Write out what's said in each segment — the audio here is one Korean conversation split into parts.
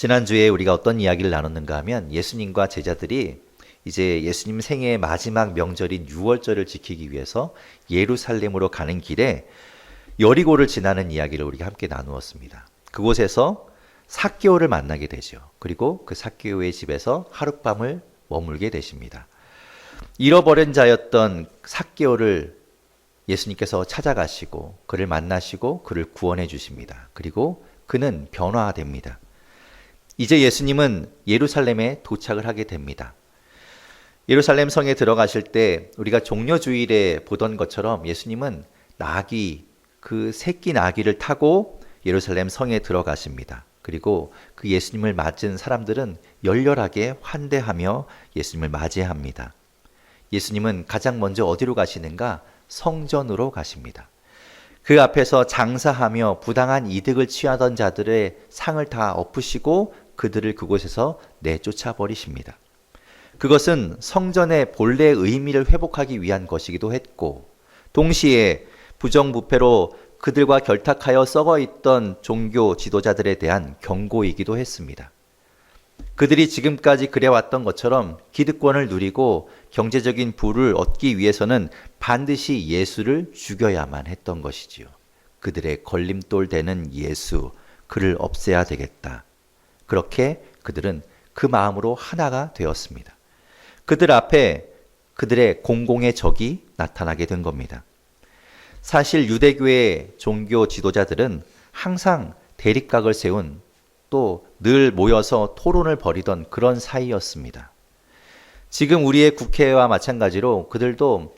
지난주에 우리가 어떤 이야기를 나눴는가 하면 예수님과 제자들이 이제 예수님 생애의 마지막 명절인 유월절을 지키기 위해서 예루살렘으로 가는 길에 여리고를 지나는 이야기를 우리가 함께 나누었습니다. 그곳에서 삭개오를 만나게 되죠. 그리고 그 삭개오의 집에서 하룻밤을 머물게 되십니다. 잃어버린 자였던 삭개오를 예수님께서 찾아가시고 그를 만나시고 그를 구원해 주십니다. 그리고 그는 변화됩니다. 이제 예수님은 예루살렘에 도착을 하게 됩니다. 예루살렘 성에 들어가실 때 우리가 종려주일에 보던 것처럼 예수님은 나귀, 그 새끼 나귀를 타고 예루살렘 성에 들어가십니다. 그리고 그 예수님을 맞은 사람들은 열렬하게 환대하며 예수님을 맞이합니다. 예수님은 가장 먼저 어디로 가시는가? 성전으로 가십니다. 그 앞에서 장사하며 부당한 이득을 취하던 자들의 상을 다 엎으시고 그들을 그곳에서 내쫓아 버리십니다. 그것은 성전의 본래의 의미를 회복하기 위한 것이기도 했고, 동시에 부정부패로 그들과 결탁하여 썩어있던 종교 지도자들에 대한 경고이기도 했습니다. 그들이 지금까지 그래왔던 것처럼 기득권을 누리고 경제적인 부를 얻기 위해서는 반드시 예수를 죽여야만 했던 것이지요. 그들의 걸림돌 되는 예수, 그를 없애야 되겠다. 그렇게 그들은 그 마음으로 하나가 되었습니다. 그들 앞에 그들의 공공의 적이 나타나게 된 겁니다. 사실 유대교의 종교 지도자들은 항상 대립각을 세운 또 늘 모여서 토론을 벌이던 그런 사이였습니다. 지금 우리의 국회와 마찬가지로 그들도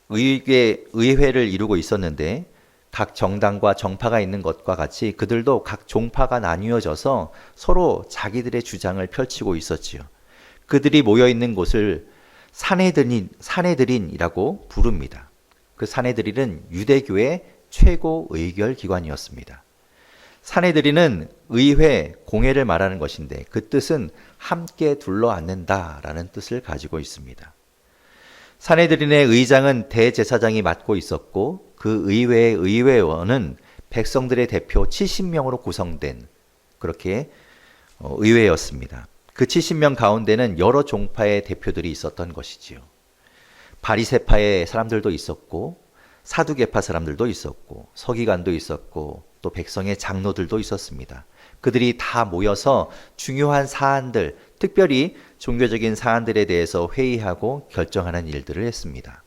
의회를 이루고 있었는데 각 정당과 정파가 있는 것과 같이 그들도 각 종파가 나뉘어져서 서로 자기들의 주장을 펼치고 있었지요. 그들이 모여있는 곳을 사내들인이라고 부릅니다. 그 사내들인은 유대교의 최고 의결 기관이었습니다. 사내들인은 의회, 공회를 말하는 것인데 그 뜻은 함께 둘러앉는다라는 뜻을 가지고 있습니다. 사내들인의 의장은 대제사장이 맡고 있었고 그 의회의 의회원은 백성들의 대표 70명으로 구성된 그렇게 의회였습니다. 그 70명 가운데는 여러 종파의 대표들이 있었던 것이지요. 바리새파의 사람들도 있었고 사두개파 사람들도 있었고 서기관도 있었고 또 백성의 장로들도 있었습니다. 그들이 다 모여서 중요한 사안들, 특별히 종교적인 사안들에 대해서 회의하고 결정하는 일들을 했습니다.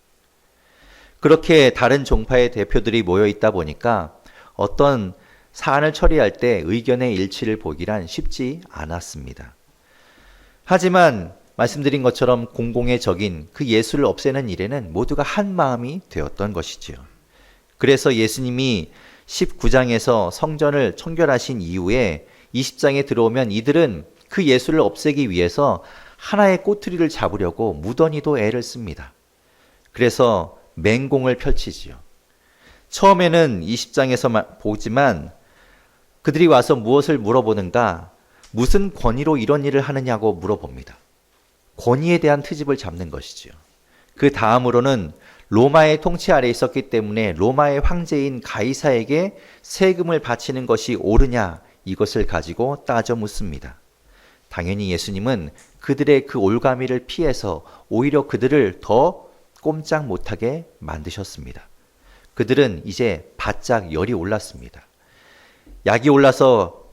그렇게 다른 종파의 대표들이 모여 있다 보니까 어떤 사안을 처리할 때 의견의 일치를 보기란 쉽지 않았습니다. 하지만 말씀드린 것처럼 공공의 적인 그 예수를 없애는 일에는 모두가 한 마음이 되었던 것이지요. 그래서 예수님이 19장에서 성전을 청결하신 이후에 20장에 들어오면 이들은 그 예수를 없애기 위해서 하나의 꼬투리를 잡으려고 무던히도 애를 씁니다. 그래서 맹공을 펼치지요. 처음에는 20장에서 보지만 그들이 와서 무엇을 물어보는가? 무슨 권위로 이런 일을 하느냐고 물어봅니다. 권위에 대한 트집을 잡는 것이지요. 그 다음으로는 로마의 통치 아래에 있었기 때문에 로마의 황제인 가이사에게 세금을 바치는 것이 옳으냐 이것을 가지고 따져 묻습니다. 당연히 예수님은 그들의 그 올가미를 피해서 오히려 그들을 더 꼼짝 못하게 만드셨습니다. 그들은 이제 바짝 열이 올랐습니다. 약이 올라서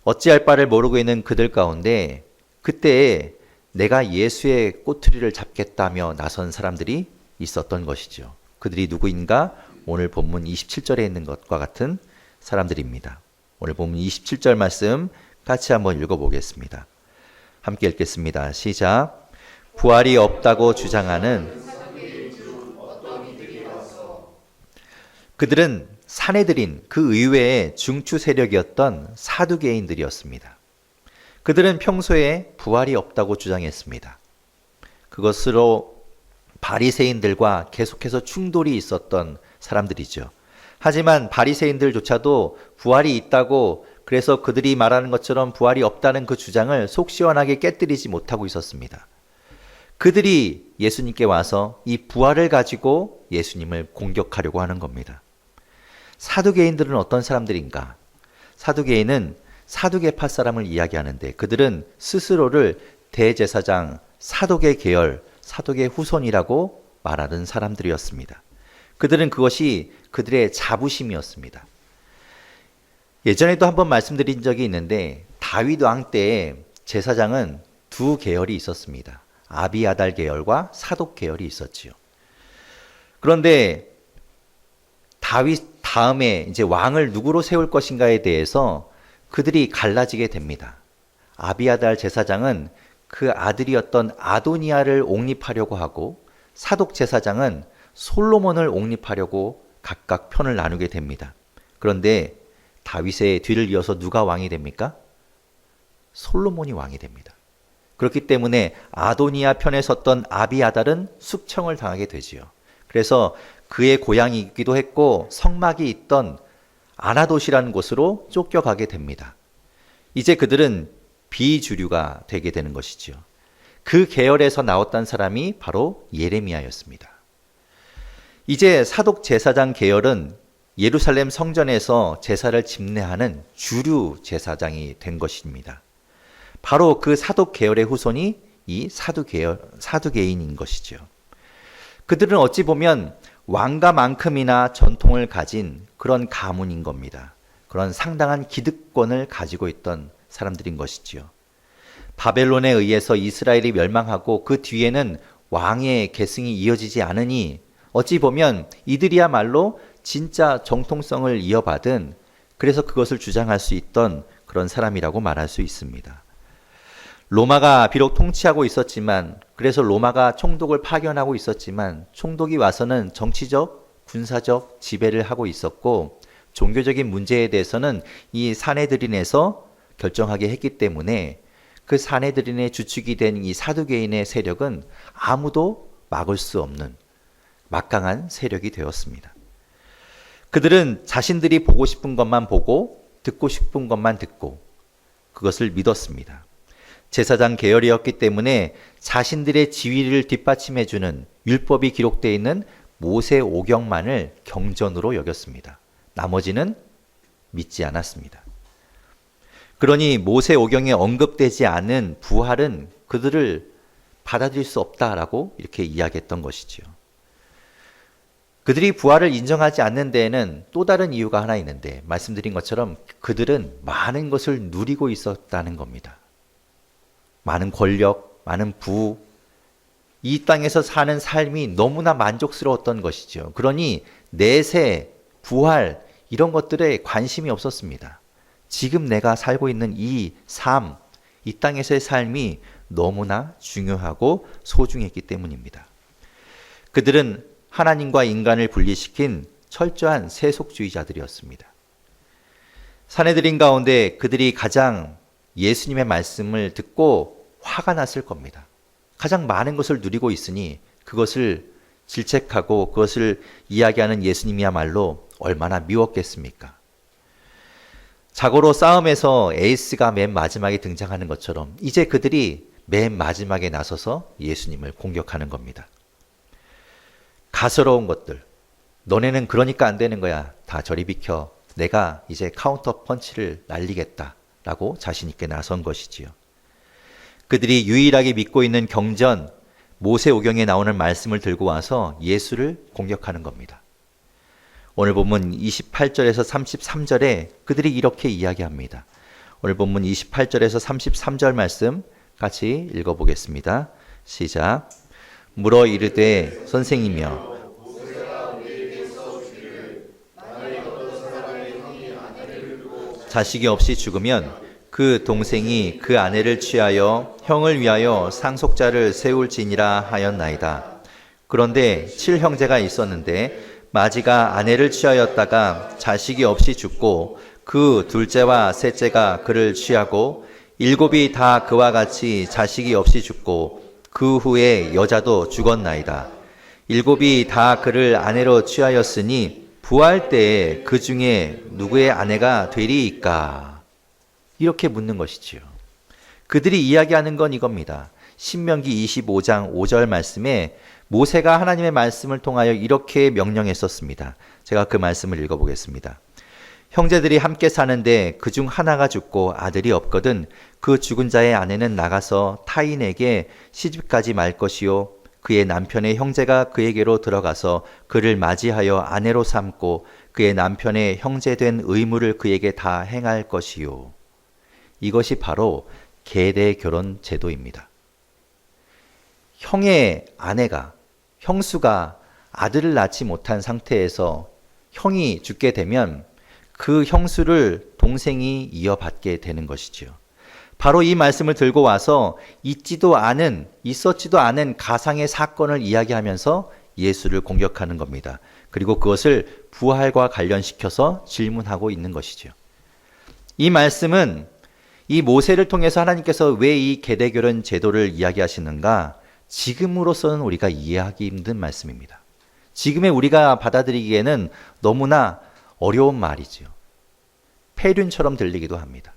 어찌할 바를 모르고 있는 그들 가운데 그때 내가 예수의 꼬투리를 잡겠다며 나선 사람들이 있었던 것이죠. 그들이 누구인가? 오늘 본문 27절에 있는 것과 같은 사람들입니다. 오늘 본문 27절 말씀 같이 한번 읽어보겠습니다. 함께 읽겠습니다. 시작. 부활이 없다고 주장하는 그들은 사내들인 그 의회의 중추 세력이었던 사두개인들이었습니다. 그들은 평소에 부활이 없다고 주장했습니다. 그것으로 바리새인들과 계속해서 충돌이 있었던 사람들이죠. 하지만 바리새인들조차도 부활이 있다고 그래서 그들이 말하는 것처럼 부활이 없다는 그 주장을 속 시원하게 깨뜨리지 못하고 있었습니다. 그들이 예수님께 와서 이 부활을 가지고 예수님을 공격하려고 하는 겁니다. 사두개인들은 어떤 사람들인가? 사두개인은 사두개파 사람을 이야기하는데 그들은 스스로를 대제사장 사독의 계열, 사독의 후손이라고 말하는 사람들이었습니다. 그들은 그것이 그들의 자부심이었습니다. 예전에도 한번 말씀드린 적이 있는데 다윗 왕 때에 제사장은 두 계열이 있었습니다. 아비아달 계열과 사독 계열이 있었지요. 그런데 다윗 다음에 이제 왕을 누구로 세울 것인가에 대해서 그들이 갈라지게 됩니다. 아비아달 제사장은 그 아들이었던 아도니아를 옹립하려고 하고 사독 제사장은 솔로몬을 옹립하려고 각각 편을 나누게 됩니다. 그런데 다윗의 뒤를 이어서 누가 왕이 됩니까? 솔로몬이 왕이 됩니다. 그렇기 때문에 아도니아 편에 섰던 아비아달은 숙청을 당하게 되지요. 그래서 그의 고향이기도 했고 성막이 있던 아나돗이라는 곳으로 쫓겨가게 됩니다. 이제 그들은 비주류가 되게 되는 것이지요. 그 계열에서 나왔던 사람이 바로 예레미야였습니다. 이제 사독 제사장 계열은 예루살렘 성전에서 제사를 집례하는 주류 제사장이 된 것입니다. 바로 그 사독 계열의 후손이 이 사두개인인 것이죠. 그들은 어찌 보면 왕가만큼이나 전통을 가진 그런 가문인 겁니다. 그런 상당한 기득권을 가지고 있던 사람들인 것이지요. 바벨론에 의해서 이스라엘이 멸망하고 그 뒤에는 왕의 계승이 이어지지 않으니 어찌 보면 이들이야말로 진짜 정통성을 이어받은, 그래서 그것을 주장할 수 있던 그런 사람이라고 말할 수 있습니다. 로마가 비록 통치하고 있었지만, 그래서 로마가 총독을 파견하고 있었지만 총독이 와서는 정치적, 군사적 지배를 하고 있었고 종교적인 문제에 대해서는 이 사내들인에서 결정하게 했기 때문에 그 사내들인의 주축이 된 이 사두개인의 세력은 아무도 막을 수 없는 막강한 세력이 되었습니다. 그들은 자신들이 보고 싶은 것만 보고 듣고 싶은 것만 듣고 그것을 믿었습니다. 제사장 계열이었기 때문에 자신들의 지위를 뒷받침해주는 율법이 기록되어 있는 모세오경만을 경전으로 여겼습니다. 나머지는 믿지 않았습니다. 그러니 모세오경에 언급되지 않은 부활은 그들을 받아들일 수 없다라고 이렇게 이야기했던 것이지요. 그들이 부활을 인정하지 않는 데에는 또 다른 이유가 하나 있는데, 말씀드린 것처럼 그들은 많은 것을 누리고 있었다는 겁니다. 많은 권력, 많은 부, 이 땅에서 사는 삶이 너무나 만족스러웠던 것이죠. 그러니 내세, 부활 이런 것들에 관심이 없었습니다. 지금 내가 살고 있는 이 삶, 이 땅에서의 삶이 너무나 중요하고 소중했기 때문입니다. 그들은 하나님과 인간을 분리시킨 철저한 세속주의자들이었습니다. 사내들인 가운데 그들이 가장 예수님의 말씀을 듣고 화가 났을 겁니다. 가장 많은 것을 누리고 있으니 그것을 질책하고 그것을 이야기하는 예수님이야말로 얼마나 미웠겠습니까? 자고로 싸움에서 에이스가 맨 마지막에 등장하는 것처럼 이제 그들이 맨 마지막에 나서서 예수님을 공격하는 겁니다. 가소로운 것들, 너네는 그러니까 안 되는 거야. 다 저리 비켜. 내가 이제 카운터 펀치를 날리겠다 라고 자신 있게 나선 것이지요. 그들이 유일하게 믿고 있는 경전, 모세오경에 나오는 말씀을 들고 와서 예수를 공격하는 겁니다. 오늘 본문 28절에서 33절에 그들이 이렇게 이야기합니다. 오늘 본문 28절에서 33절 말씀 같이 읽어보겠습니다. 시작. 물어 이르되 선생이며 자식이 없이 죽으면 그 동생이 그 아내를 취하여 형을 위하여 상속자를 세울지니라 하였나이다. 그런데 7형제가 있었는데 마지가 아내를 취하였다가 자식이 없이 죽고 그 둘째와 셋째가 그를 취하고 7이 다 그와 같이 자식이 없이 죽고 그 후에 여자도 죽었나이다. 7이 다 그를 아내로 취하였으니 부활 때에 그 중에 누구의 아내가 되리이까? 이렇게 묻는 것이지요. 그들이 이야기하는 건 이겁니다. 신명기 25장 5절 말씀에 모세가 하나님의 말씀을 통하여 이렇게 명령했었습니다. 제가 그 말씀을 읽어보겠습니다. 형제들이 함께 사는데 그중 하나가 죽고 아들이 없거든 그 죽은 자의 아내는 나가서 타인에게 시집가지 말 것이요 그의 남편의 형제가 그에게로 들어가서 그를 맞이하여 아내로 삼고 그의 남편의 형제된 의무를 그에게 다 행할 것이요. 이것이 바로 계대 결혼 제도입니다. 형의 아내가, 형수가 아들을 낳지 못한 상태에서 형이 죽게 되면 그 형수를 동생이 이어받게 되는 것이지요. 바로 이 말씀을 들고 와서 있었지도 않은 가상의 사건을 이야기하면서 예수를 공격하는 겁니다. 그리고 그것을 부활과 관련시켜서 질문하고 있는 것이죠. 이 말씀은 이 모세를 통해서 하나님께서 왜 이 계대결혼 제도를 이야기하시는가? 지금으로서는 우리가 이해하기 힘든 말씀입니다. 지금의 우리가 받아들이기에는 너무나 어려운 말이지요. 폐륜처럼 들리기도 합니다.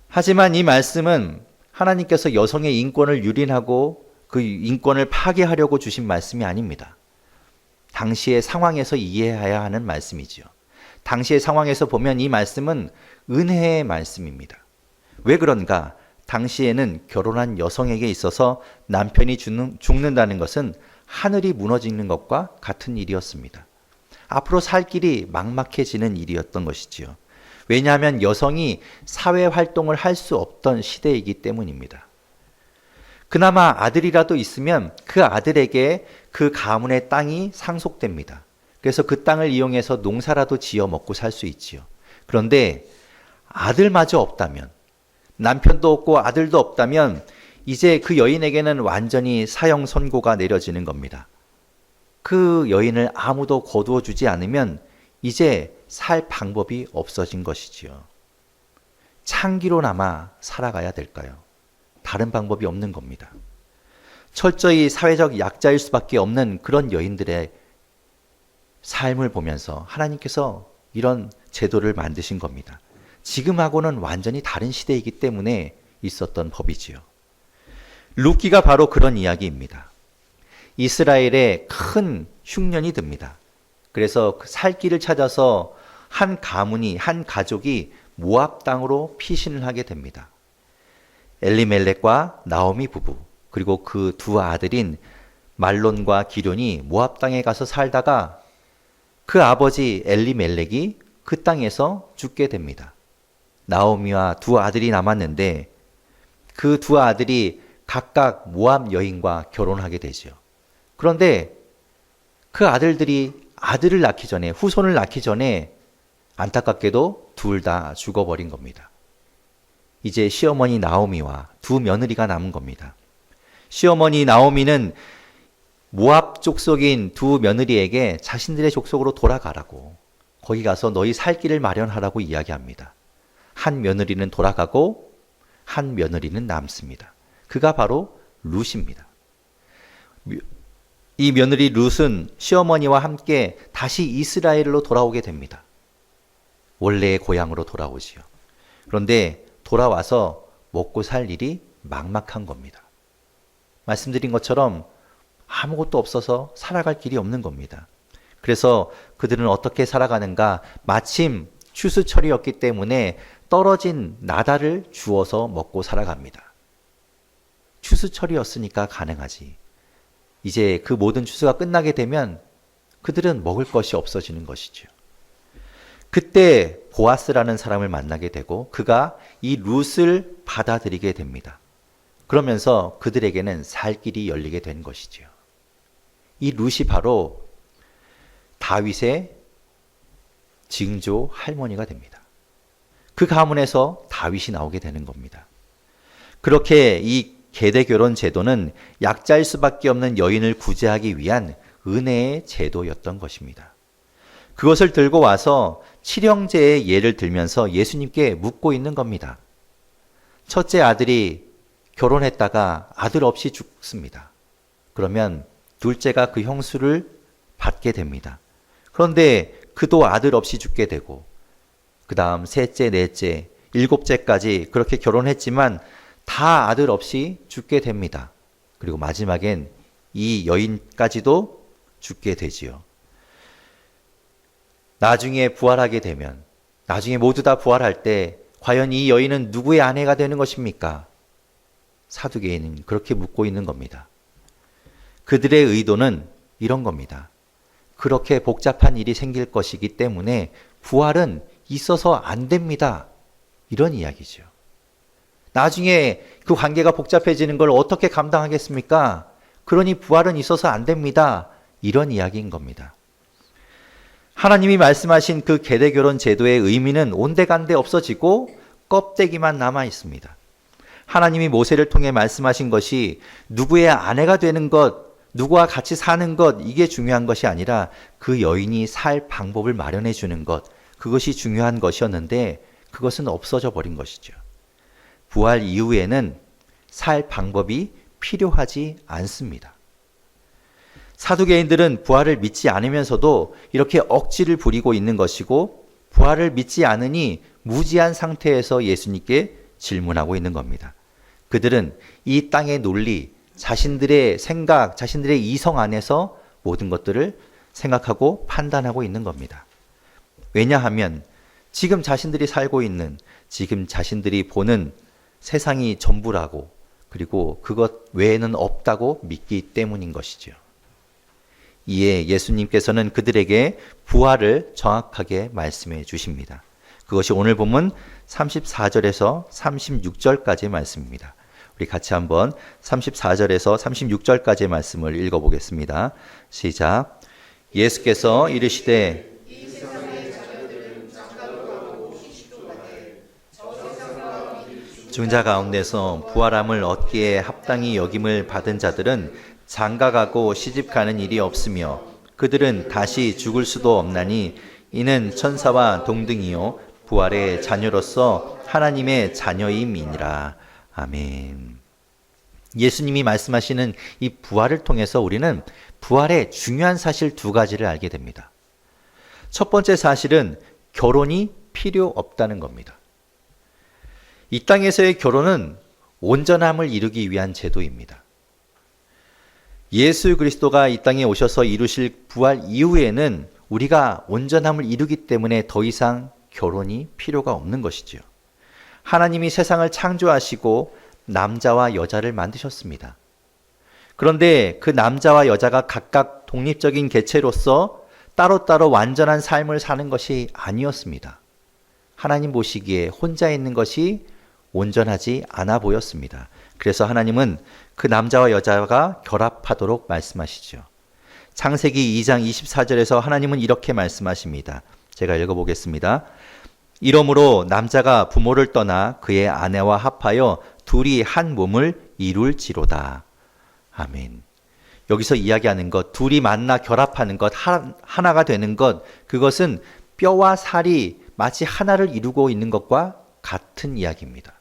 하지만 이 말씀은 하나님께서 여성의 인권을 유린하고 그 인권을 파괴하려고 주신 말씀이 아닙니다. 당시의 상황에서 이해해야 하는 말씀이지요. 당시의 상황에서 보면 이 말씀은 은혜의 말씀입니다. 왜 그런가? 당시에는 결혼한 여성에게 있어서 남편이 죽는다는 것은 하늘이 무너지는 것과 같은 일이었습니다. 앞으로 살 길이 막막해지는 일이었던 것이지요. 왜냐하면 여성이 사회 활동을 할 수 없던 시대이기 때문입니다. 그나마 아들이라도 있으면 그 아들에게 그 가문의 땅이 상속됩니다. 그래서 그 땅을 이용해서 농사라도 지어 먹고 살 수 있지요. 그런데 아들마저 없다면, 남편도 없고 아들도 없다면 이제 그 여인에게는 완전히 사형 선고가 내려지는 겁니다. 그 여인을 아무도 거두어 주지 않으면 이제 살 방법이 없어진 것이지요. 창기로나마 살아가야 될까요? 다른 방법이 없는 겁니다. 철저히 사회적 약자일 수밖에 없는 그런 여인들의 삶을 보면서 하나님께서 이런 제도를 만드신 겁니다. 지금하고는 완전히 다른 시대이기 때문에 있었던 법이지요. 룻기가 바로 그런 이야기입니다. 이스라엘에 큰 흉년이 듭니다. 그래서 살 길을 찾아서 한 가문이, 한 가족이 모압 땅으로 피신을 하게 됩니다. 엘리멜렉과 나오미 부부, 그리고 그 두 아들인 말론과 기럐이 모압 땅에 가서 살다가 그 아버지 엘리멜렉이 그 땅에서 죽게 됩니다. 나오미와 두 아들이 남았는데 그 두 아들이 각각 모압 여인과 결혼하게 되죠. 그런데 그 아들들이 아들을 낳기 전에, 후손을 낳기 전에 안타깝게도 둘 다 죽어버린 겁니다. 이제 시어머니 나오미와 두 며느리가 남은 겁니다. 시어머니 나오미는 모압 족속인 두 며느리에게 자신들의 족속으로 돌아가라고, 거기 가서 너희 살 길을 마련하라고 이야기합니다. 한 며느리는 돌아가고 한 며느리는 남습니다. 그가 바로 룻입니다. 이 며느리 룻은 시어머니와 함께 다시 이스라엘로 돌아오게 됩니다. 원래의 고향으로 돌아오지요. 그런데 돌아와서 먹고 살 일이 막막한 겁니다. 말씀드린 것처럼 아무것도 없어서 살아갈 길이 없는 겁니다. 그래서 그들은 어떻게 살아가는가? 마침 추수철이었기 때문에 떨어진 나달을 주워서 먹고 살아갑니다. 추수철이었으니까 가능하지. 이제 그 모든 추수가 끝나게 되면 그들은 먹을 것이 없어지는 것이죠. 그때 보아스라는 사람을 만나게 되고 그가 이 룻을 받아들이게 됩니다. 그러면서 그들에게는 살 길이 열리게 된 것이죠. 이 룻이 바로 다윗의 증조 할머니가 됩니다. 그 가문에서 다윗이 나오게 되는 겁니다. 그렇게 이 계대 결혼 제도는 약자일 수밖에 없는 여인을 구제하기 위한 은혜의 제도였던 것입니다. 그것을 들고 와서 칠형제의 예를 들면서 예수님께 묻고 있는 겁니다. 첫째 아들이 결혼했다가 아들 없이 죽습니다. 그러면 둘째가 그 형수를 받게 됩니다. 그런데 그도 아들 없이 죽게 되고 그 다음 셋째, 넷째, 일곱째까지 그렇게 결혼했지만 다 아들 없이 죽게 됩니다. 그리고 마지막엔 이 여인까지도 죽게 되지요. 나중에 부활하게 되면 나중에 모두 다 부활할 때 과연 이 여인은 누구의 아내가 되는 것입니까? 사두개인은 그렇게 묻고 있는 겁니다. 그들의 의도는 이런 겁니다. 그렇게 복잡한 일이 생길 것이기 때문에 부활은 있어서 안 됩니다. 이런 이야기죠. 나중에 그 관계가 복잡해지는 걸 어떻게 감당하겠습니까? 그러니 부활은 있어서 안 됩니다. 이런 이야기인 겁니다. 하나님이 말씀하신 그 계대 결혼 제도의 의미는 온데간데 없어지고 껍데기만 남아 있습니다. 하나님이 모세를 통해 말씀하신 것이 누구의 아내가 되는 것, 누구와 같이 사는 것, 이게 중요한 것이 아니라 그 여인이 살 방법을 마련해 주는 것, 그것이 중요한 것이었는데 그것은 없어져 버린 것이죠. 부활 이후에는 살 방법이 필요하지 않습니다. 사두개인들은 부활을 믿지 않으면서도 이렇게 억지를 부리고 있는 것이고 부활을 믿지 않으니 무지한 상태에서 예수님께 질문하고 있는 겁니다. 그들은 이 땅의 논리, 자신들의 생각, 자신들의 이성 안에서 모든 것들을 생각하고 판단하고 있는 겁니다. 왜냐하면 지금 자신들이 살고 있는, 지금 자신들이 보는 세상이 전부라고, 그리고 그것 외에는 없다고 믿기 때문인 것이죠. 이에 예수님께서는 그들에게 부활을 정확하게 말씀해 주십니다. 그것이 오늘 본문 34절에서 36절까지의 말씀입니다. 우리 같이 한번 34절에서 36절까지의 말씀을 읽어보겠습니다. 시작. 예수께서 이르시되 죽은 자 가운데서 부활함을 얻기에 합당히 여김을 받은 자들은 장가가고 시집가는 일이 없으며 그들은 다시 죽을 수도 없나니 이는 천사와 동등이요 부활의 자녀로서 하나님의 자녀임이니라. 아멘. 예수님이 말씀하시는 이 부활을 통해서 우리는 부활의 중요한 사실 두 가지를 알게 됩니다. 첫 번째 사실은 결혼이 필요 없다는 겁니다. 이 땅에서의 결혼은 온전함을 이루기 위한 제도입니다. 예수 그리스도가 이 땅에 오셔서 이루실 부활 이후에는 우리가 온전함을 이루기 때문에 더 이상 결혼이 필요가 없는 것이지요. 하나님이 세상을 창조하시고 남자와 여자를 만드셨습니다. 그런데 그 남자와 여자가 각각 독립적인 개체로서 따로따로 완전한 삶을 사는 것이 아니었습니다. 하나님 보시기에 혼자 있는 것이 온전하지 않아 보였습니다. 그래서 하나님은 그 남자와 여자가 결합하도록 말씀하시죠. 창세기 2장 24절에서 하나님은 이렇게 말씀하십니다. 제가 읽어보겠습니다. 이러므로 남자가 부모를 떠나 그의 아내와 합하여 둘이 한 몸을 이룰지로다. 아멘. 여기서 이야기하는 것, 둘이 만나 결합하는 것, 하나가 되는 것, 그것은 뼈와 살이 마치 하나를 이루고 있는 것과 같은 이야기입니다.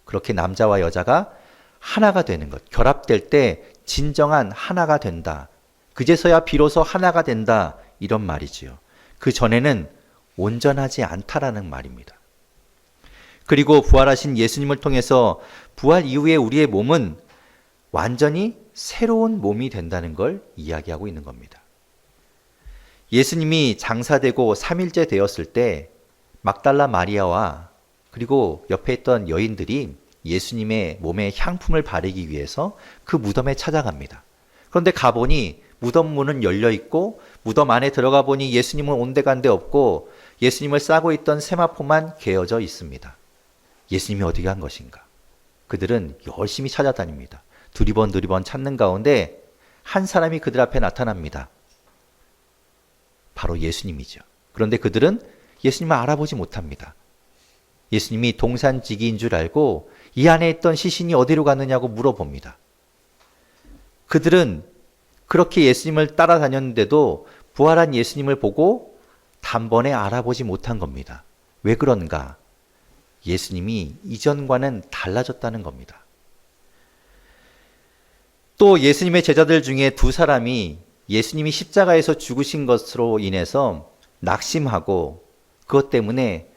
그렇게 남자와 여자가 하나가 되는 것, 결합될 때 진정한 하나가 된다. 그제서야 비로소 하나가 된다. 이런 말이지요. 그 전에는 온전하지 않다라는 말입니다. 그리고 부활하신 예수님을 통해서 부활 이후에 우리의 몸은 완전히 새로운 몸이 된다는 걸 이야기하고 있는 겁니다. 예수님이 장사되고 3일째 되었을 때 막달라 마리아와 그리고 옆에 있던 여인들이 예수님의 몸에 향품을 바르기 위해서 그 무덤에 찾아갑니다. 그런데 가보니 무덤 문은 열려 있고 무덤 안에 들어가 보니 예수님은 온데간데 없고 예수님을 싸고 있던 세마포만 개어져 있습니다. 예수님이 어디 간 것인가? 그들은 열심히 찾아다닙니다. 두리번 찾는 가운데 한 사람이 그들 앞에 나타납니다. 바로 예수님이죠. 그런데 그들은 예수님을 알아보지 못합니다. 예수님이 동산지기인 줄 알고 이 안에 있던 시신이 어디로 갔느냐고 물어봅니다. 그들은 그렇게 예수님을 따라다녔는데도 부활한 예수님을 보고 단번에 알아보지 못한 겁니다. 왜 그런가? 예수님이 이전과는 달라졌다는 겁니다. 또 예수님의 제자들 중에 두 사람이 예수님이 십자가에서 죽으신 것으로 인해서 낙심하고 그것 때문에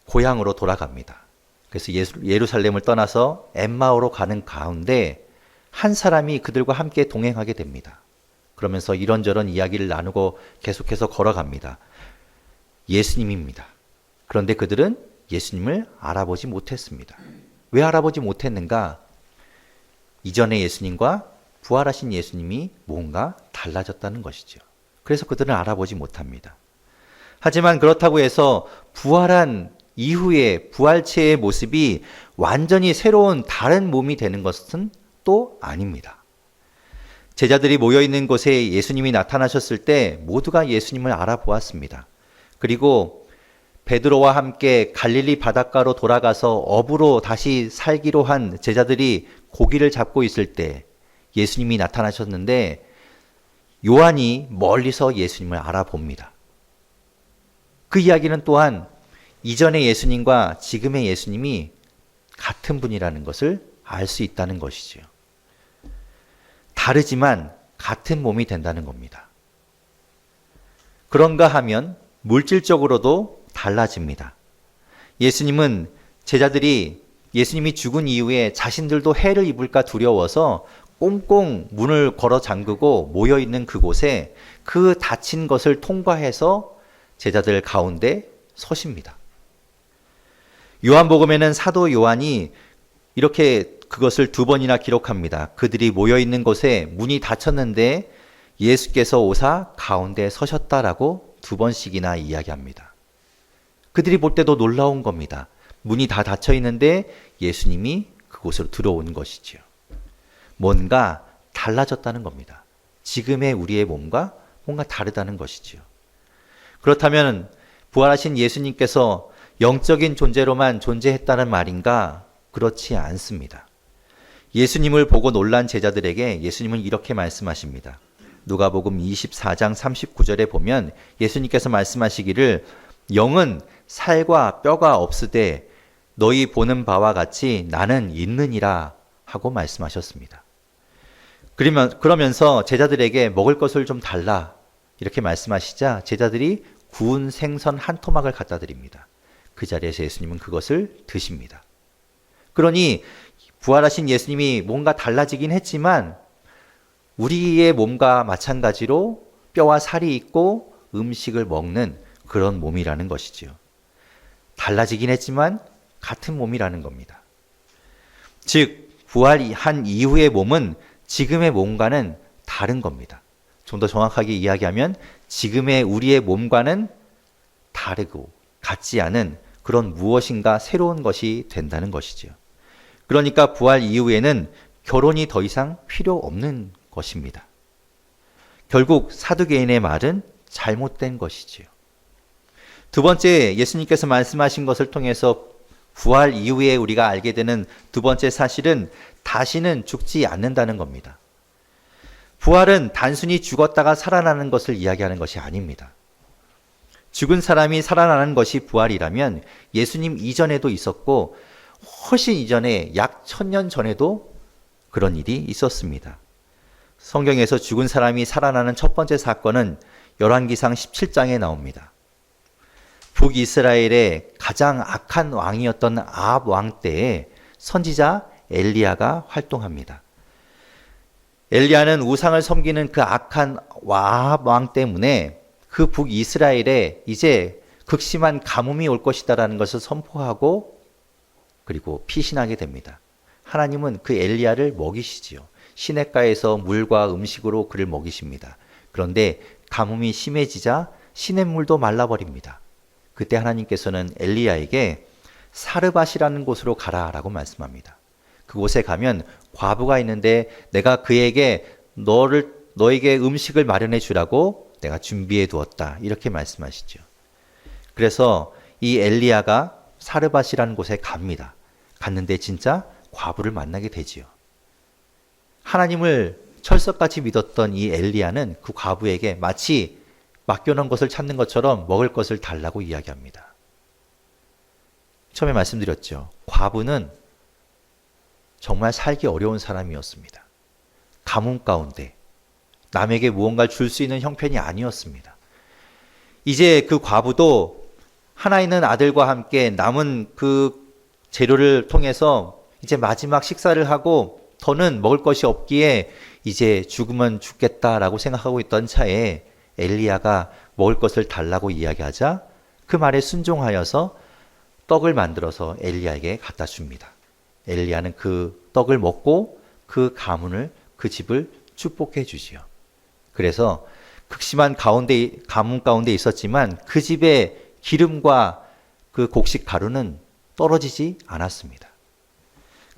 고향으로 돌아갑니다. 그래서 예루살렘을 떠나서 엠마오로 가는 가운데 한 사람이 그들과 함께 동행하게 됩니다. 그러면서 이런저런 이야기를 나누고 계속해서 걸어갑니다. 예수님입니다. 그런데 그들은 예수님을 알아보지 못했습니다. 왜 알아보지 못했는가? 이전의 예수님과 부활하신 예수님이 뭔가 달라졌다는 것이죠. 그래서 그들은 알아보지 못합니다. 하지만 그렇다고 해서 부활한 이후에 부활체의 모습이 완전히 새로운 다른 몸이 되는 것은 또 아닙니다. 제자들이 모여있는 곳에 예수님이 나타나셨을 때 모두가 예수님을 알아보았습니다. 그리고 베드로와 함께 갈릴리 바닷가로 돌아가서 어부로 다시 살기로 한 제자들이 고기를 잡고 있을 때 예수님이 나타나셨는데 요한이 멀리서 예수님을 알아봅니다. 그 이야기는 또한 이전의 예수님과 지금의 예수님이 같은 분이라는 것을 알 수 있다는 것이죠. 다르지만 같은 몸이 된다는 겁니다. 그런가 하면 물질적으로도 달라집니다. 예수님은 제자들이 예수님이 죽은 이후에 자신들도 해를 입을까 두려워서 꽁꽁 문을 걸어 잠그고 모여있는 그곳에 그 닫힌 것을 통과해서 제자들 가운데 서십니다. 요한복음에는 사도 요한이 이렇게 그것을 2번이나 기록합니다. 그들이 모여있는 곳에 문이 닫혔는데 예수께서 오사 가운데 서셨다라고 2번씩이나 이야기합니다. 그들이 볼 때도 놀라운 겁니다. 문이 다 닫혀 있는데 예수님이 그곳으로 들어온 것이지요. 뭔가 달라졌다는 겁니다. 지금의 우리의 몸과 뭔가 다르다는 것이지요. 그렇다면 부활하신 예수님께서 영적인 존재로만 존재했다는 말인가? 그렇지 않습니다. 예수님을 보고 놀란 제자들에게 예수님은 이렇게 말씀하십니다. 누가복음 24장 39절에 보면 예수님께서 말씀하시기를 영은 살과 뼈가 없으되 너희 보는 바와 같이 나는 있느니라 하고 말씀하셨습니다. 그러면서 제자들에게 먹을 것을 좀 달라 이렇게 말씀하시자 제자들이 구운 생선 한 토막을 갖다 드립니다. 그 자리에서 예수님은 그것을 드십니다. 그러니 부활하신 예수님이 뭔가 달라지긴 했지만 우리의 몸과 마찬가지로 뼈와 살이 있고 음식을 먹는 그런 몸이라는 것이지요. 달라지긴 했지만 같은 몸이라는 겁니다. 즉 부활한 이후의 몸은 지금의 몸과는 다른 겁니다. 좀 더 정확하게 이야기하면 지금의 우리의 몸과는 다르고 같지 않은 그런 무엇인가 새로운 것이 된다는 것이지요. 그러니까 부활 이후에는 결혼이 더 이상 필요 없는 것입니다. 결국 사두개인의 말은 잘못된 것이지요. 2번째, 예수님께서 말씀하신 것을 통해서 부활 이후에 우리가 알게 되는 2번째 사실은 다시는 죽지 않는다는 겁니다. 부활은 단순히 죽었다가 살아나는 것을 이야기하는 것이 아닙니다. 죽은 사람이 살아나는 것이 부활이라면 예수님 이전에도 있었고 훨씬 이전에 약 1000년 전에도 그런 일이 있었습니다. 성경에서 죽은 사람이 살아나는 첫 번째 사건은 열왕기상 17장에 나옵니다. 북이스라엘의 가장 악한 왕이었던 아합 왕 때에 선지자 엘리야가 활동합니다. 엘리야는 우상을 섬기는 그 악한 아합 왕 때문에 그 북이스라엘에 이제 극심한 가뭄이 올 것이다라는 것을 선포하고 그리고 피신하게 됩니다. 하나님은 그 엘리야를 먹이시지요. 시냇가에서 물과 음식으로 그를 먹이십니다. 그런데 가뭄이 심해지자 시냇물도 말라버립니다. 그때 하나님께서는 엘리야에게 사르밧이라는 곳으로 가라라고 말씀합니다. 그곳에 가면 과부가 있는데 내가 그에게 너에게 음식을 마련해 주라고 내가 준비해 두었다. 이렇게 말씀하시죠. 그래서 이 엘리야가 사르밧이라는 곳에 갑니다. 갔는데 진짜 과부를 만나게 되지요. 하나님을 철석같이 믿었던 이 엘리야는 그 과부에게 마치 맡겨놓은 것을 찾는 것처럼 먹을 것을 달라고 이야기합니다. 처음에 말씀드렸죠. 과부는 정말 살기 어려운 사람이었습니다. 가뭄 가운데 남에게 무언가를 줄 수 있는 형편이 아니었습니다. 이제 그 과부도 하나 있는 아들과 함께 남은 그 재료를 통해서 이제 마지막 식사를 하고 더는 먹을 것이 없기에 이제 죽으면 죽겠다라고 생각하고 있던 차에 엘리야가 먹을 것을 달라고 이야기하자 그 말에 순종하여서 떡을 만들어서 엘리야에게 갖다 줍니다. 엘리야는 그 떡을 먹고 그 그 집을 축복해 주지요. 그래서 극심한 가뭄 가운데 있었지만 그 집에 기름과 그 곡식 가루는 떨어지지 않았습니다.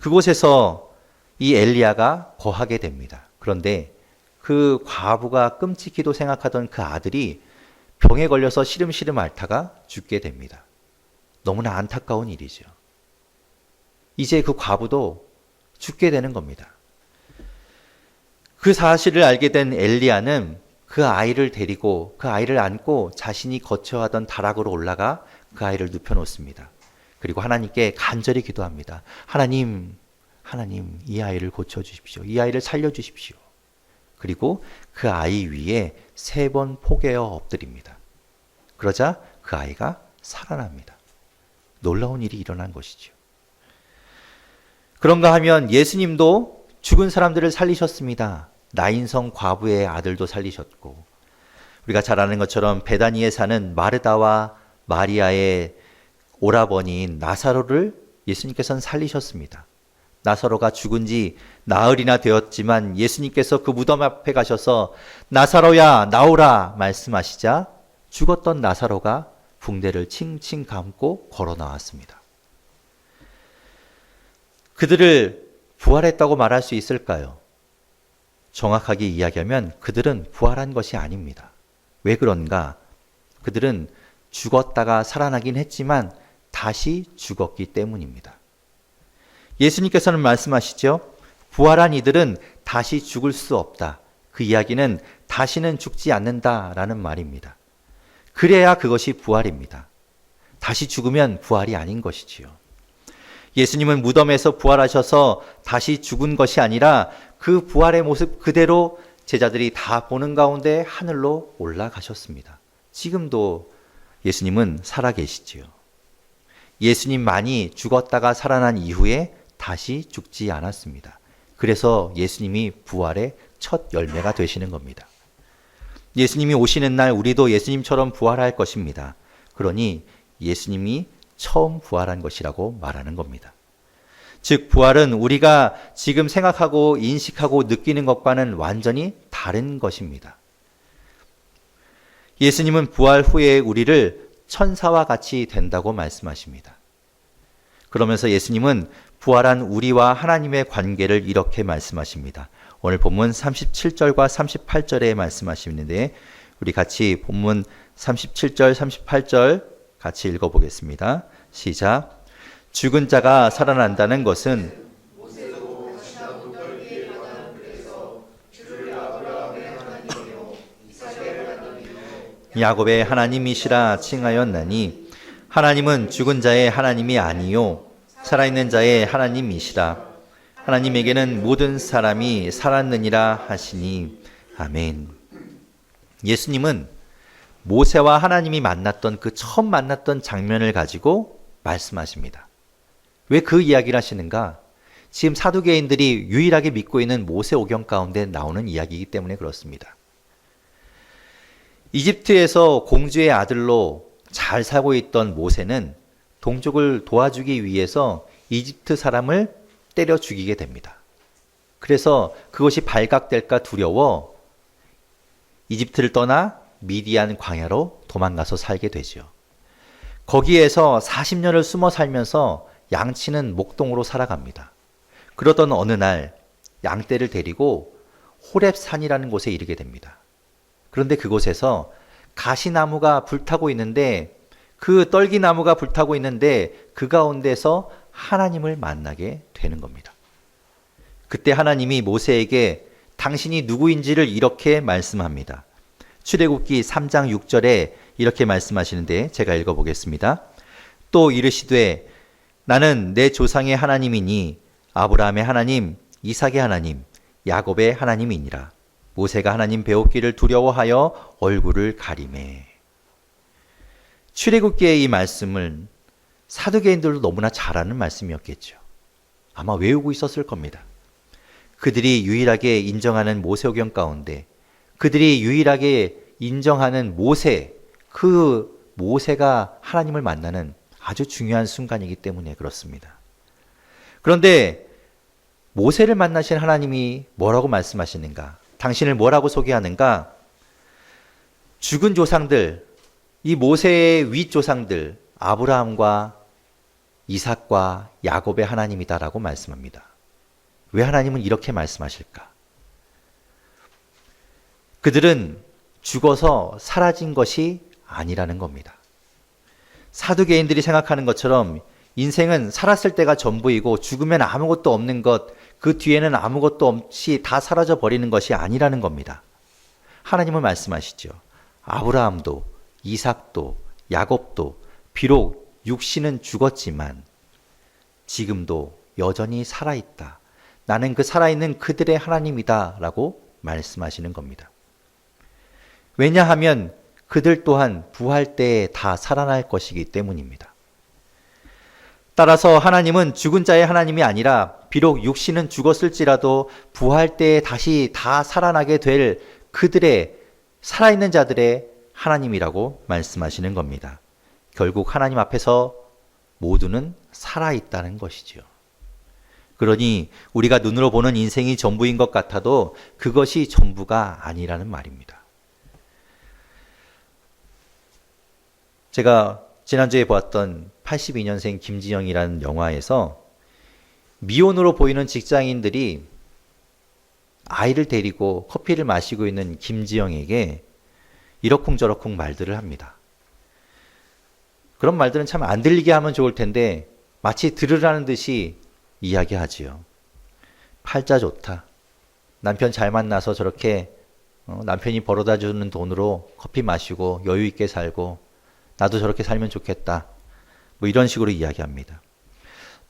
그곳에서 이 엘리야가 거하게 됩니다. 그런데 그 과부가 끔찍히도 생각하던 그 아들이 병에 걸려서 시름시름 앓다가 죽게 됩니다. 너무나 안타까운 일이죠. 이제 그 과부도 죽게 되는 겁니다. 그 사실을 알게 된 엘리야는 그 아이를 데리고 그 아이를 안고 자신이 거처하던 다락으로 올라가 그 아이를 눕혀놓습니다. 그리고 하나님께 간절히 기도합니다. 하나님, 이 아이를 고쳐주십시오. 이 아이를 살려주십시오. 그리고 그 아이 위에 3번 포개어 엎드립니다. 그러자 그 아이가 살아납니다. 놀라운 일이 일어난 것이죠. 그런가 하면 예수님도 죽은 사람들을 살리셨습니다. 나인성 과부의 아들도 살리셨고, 우리가 잘 아는 것처럼 베다니에 사는 마르다와 마리아의 오라버니인 나사로를 예수님께서는 살리셨습니다. 나사로가 죽은 지 나흘이나 되었지만 예수님께서 그 무덤 앞에 가셔서 나사로야 나오라 말씀하시자 죽었던 나사로가 붕대를 칭칭 감고 걸어 나왔습니다. 그들을 부활했다고 말할 수 있을까요? 정확하게 이야기하면 그들은 부활한 것이 아닙니다. 왜 그런가? 그들은 죽었다가 살아나긴 했지만 다시 죽었기 때문입니다. 예수님께서는 말씀하시죠. 부활한 이들은 다시 죽을 수 없다. 그 이야기는 다시는 죽지 않는다라는 말입니다. 그래야 그것이 부활입니다. 다시 죽으면 부활이 아닌 것이지요. 예수님은 무덤에서 부활하셔서 다시 죽은 것이 아니라 그 부활의 모습 그대로 제자들이 다 보는 가운데 하늘로 올라가셨습니다. 지금도 예수님은 살아계시지요. 예수님만이 죽었다가 살아난 이후에 다시 죽지 않았습니다. 그래서 예수님이 부활의 첫 열매가 되시는 겁니다. 예수님이 오시는 날 우리도 예수님처럼 부활할 것입니다. 그러니 예수님이 처음 부활한 것이라고 말하는 겁니다. 즉 부활은 우리가 지금 생각하고 인식하고 느끼는 것과는 완전히 다른 것입니다. 예수님은 부활 후에 우리를 천사와 같이 된다고 말씀하십니다. 그러면서 예수님은 부활한 우리와 하나님의 관계를 이렇게 말씀하십니다. 오늘 본문 37절과 38절에 말씀하시는데 우리 같이 본문 37절, 38절 같이 읽어보겠습니다. 시작. 죽은 자가 살아난다는 것은 야곱의 하나님이시라 칭하였나니 하나님은 죽은 자의 하나님이 아니요 살아있는 자의 하나님이시라. 하나님에게는 모든 사람이 살았느니라 하시니 아멘. 예수님은 모세와 하나님이 만났던 그 처음 만났던 장면을 가지고 말씀하십니다. 왜 그 이야기를 하시는가? 지금 사두개인들이 유일하게 믿고 있는 모세오경 가운데 나오는 이야기이기 때문에 그렇습니다. 이집트에서 공주의 아들로 잘 살고 있던 모세는 동족을 도와주기 위해서 이집트 사람을 때려 죽이게 됩니다. 그래서 그것이 발각될까 두려워 이집트를 떠나 미디안 광야로 도망가서 살게 되죠. 거기에서 40년을 숨어 살면서 양치는 목동으로 살아갑니다. 그러던 어느 날 양떼를 데리고 호렙산이라는 곳에 이르게 됩니다. 그런데 그곳에서 가시나무가 불타고 있는데 그 떨기나무가 불타고 있는데 그 가운데서 하나님을 만나게 되는 겁니다. 그때 하나님이 모세에게 당신이 누구인지를 이렇게 말씀합니다. 출애굽기 3장 6절에 이렇게 말씀하시는데 제가 읽어보겠습니다. 또 이르시되 나는 내 조상의 하나님이니 아브라함의 하나님, 이삭의 하나님, 야곱의 하나님이니라. 모세가 하나님 배웠기를 두려워하여 얼굴을 가리매. 출애굽기의 이 말씀은 사두개인들도 너무나 잘 아는 말씀이었겠죠. 아마 외우고 있었을 겁니다. 그들이 유일하게 인정하는 모세오경 가운데 그들이 유일하게 인정하는 모세, 그 모세가 하나님을 만나는 아주 중요한 순간이기 때문에 그렇습니다. 그런데 모세를 만나신 하나님이 뭐라고 말씀하시는가? 당신을 뭐라고 소개하는가? 죽은 조상들, 이 모세의 윗조상들, 아브라함과 이삭과 야곱의 하나님이다라고 말씀합니다. 왜 하나님은 이렇게 말씀하실까? 그들은 죽어서 사라진 것이 아니라는 겁니다. 사두개인들이 생각하는 것처럼 인생은 살았을 때가 전부이고 죽으면 아무것도 없는 것, 그 뒤에는 아무것도 없이 다 사라져 버리는 것이 아니라는 겁니다. 하나님은 말씀하시죠. 아브라함도 이삭도 야곱도 비록 육신은 죽었지만 지금도 여전히 살아있다. 나는 그 살아있는 그들의 하나님이다 라고 말씀하시는 겁니다. 왜냐하면 그들 또한 부활 때에 다 살아날 것이기 때문입니다. 따라서 하나님은 죽은 자의 하나님이 아니라 비록 육신은 죽었을지라도 부활 때에 다시 다 살아나게 될 그들의 살아있는 자들의 하나님이라고 말씀하시는 겁니다. 결국 하나님 앞에서 모두는 살아있다는 것이죠. 그러니 우리가 눈으로 보는 인생이 전부인 것 같아도 그것이 전부가 아니라는 말입니다. 제가 지난주에 보았던 82년생 김지영이라는 영화에서 미혼으로 보이는 직장인들이 아이를 데리고 커피를 마시고 있는 김지영에게 이러쿵저러쿵 말들을 합니다. 그런 말들은 참 안 들리게 하면 좋을 텐데 마치 들으라는 듯이 이야기하지요. 팔자 좋다. 남편 잘 만나서 저렇게 남편이 벌어다 주는 돈으로 커피 마시고 여유 있게 살고 나도 저렇게 살면 좋겠다. 뭐 이런 식으로 이야기합니다.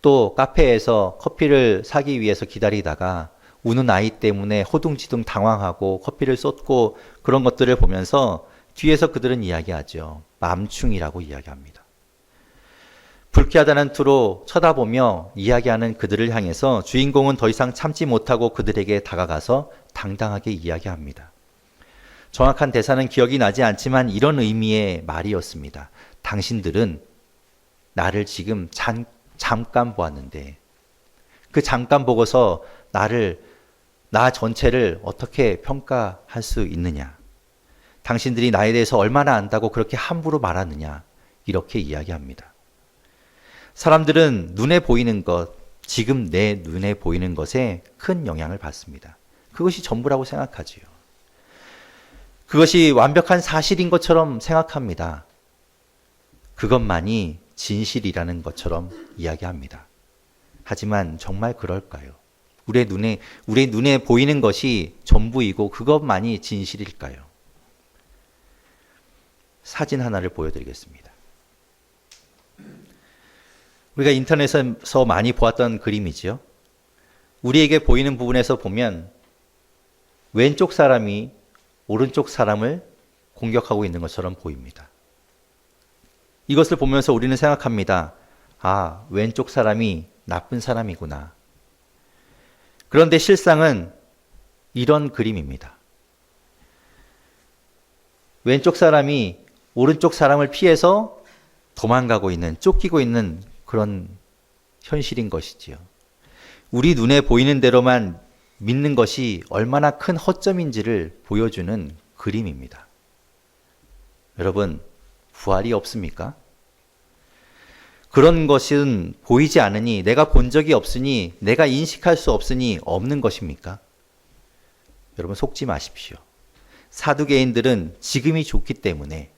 또 카페에서 커피를 사기 위해서 기다리다가 우는 아이 때문에 허둥지둥 당황하고 커피를 쏟고 그런 것들을 보면서 뒤에서 그들은 이야기하죠. 맘충이라고 이야기합니다. 불쾌하다는 투로 쳐다보며 이야기하는 그들을 향해서 주인공은 더 이상 참지 못하고 그들에게 다가가서 당당하게 이야기합니다. 정확한 대사는 기억이 나지 않지만 이런 의미의 말이었습니다. 당신들은 나를 지금 잠깐 보았는데 그 잠깐 보고서 나 전체를 어떻게 평가할 수 있느냐? 당신들이 나에 대해서 얼마나 안다고 그렇게 함부로 말하느냐? 이렇게 이야기합니다. 사람들은 눈에 보이는 것, 지금 내 눈에 보이는 것에 큰 영향을 받습니다. 그것이 전부라고 생각하지요. 그것이 완벽한 사실인 것처럼 생각합니다. 그것만이 진실이라는 것처럼 이야기합니다. 하지만 정말 그럴까요? 우리 눈에 보이는 것이 전부이고 그것만이 진실일까요? 사진 하나를 보여드리겠습니다. 우리가 인터넷에서 많이 보았던 그림이지요. 우리에게 보이는 부분에서 보면 왼쪽 사람이 오른쪽 사람을 공격하고 있는 것처럼 보입니다. 이것을 보면서 우리는 생각합니다. 아, 왼쪽 사람이 나쁜 사람이구나. 그런데 실상은 이런 그림입니다. 왼쪽 사람이 오른쪽 사람을 피해서 도망가고 있는, 쫓기고 있는 그런 현실인 것이지요. 우리 눈에 보이는 대로만 믿는 것이 얼마나 큰 허점인지를 보여주는 그림입니다. 여러분, 부활이 없습니까? 그런 것은 보이지 않으니, 내가 본 적이 없으니, 내가 인식할 수 없으니 없는 것입니까? 여러분, 속지 마십시오. 사두개인들은 지금이 좋기 때문에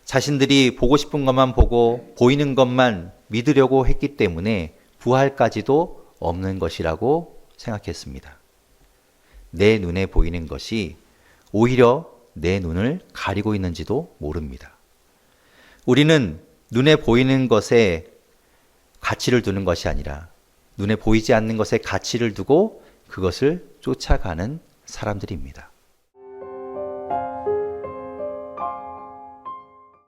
자신들이 보고 싶은 것만 보고 보이는 것만 믿으려고 했기 때문에 부활까지도 없는 것이라고 생각했습니다. 내 눈에 보이는 것이 오히려 내 눈을 가리고 있는지도 모릅니다. 우리는 눈에 보이는 것에 가치를 두는 것이 아니라 눈에 보이지 않는 것에 가치를 두고 그것을 쫓아가는 사람들입니다.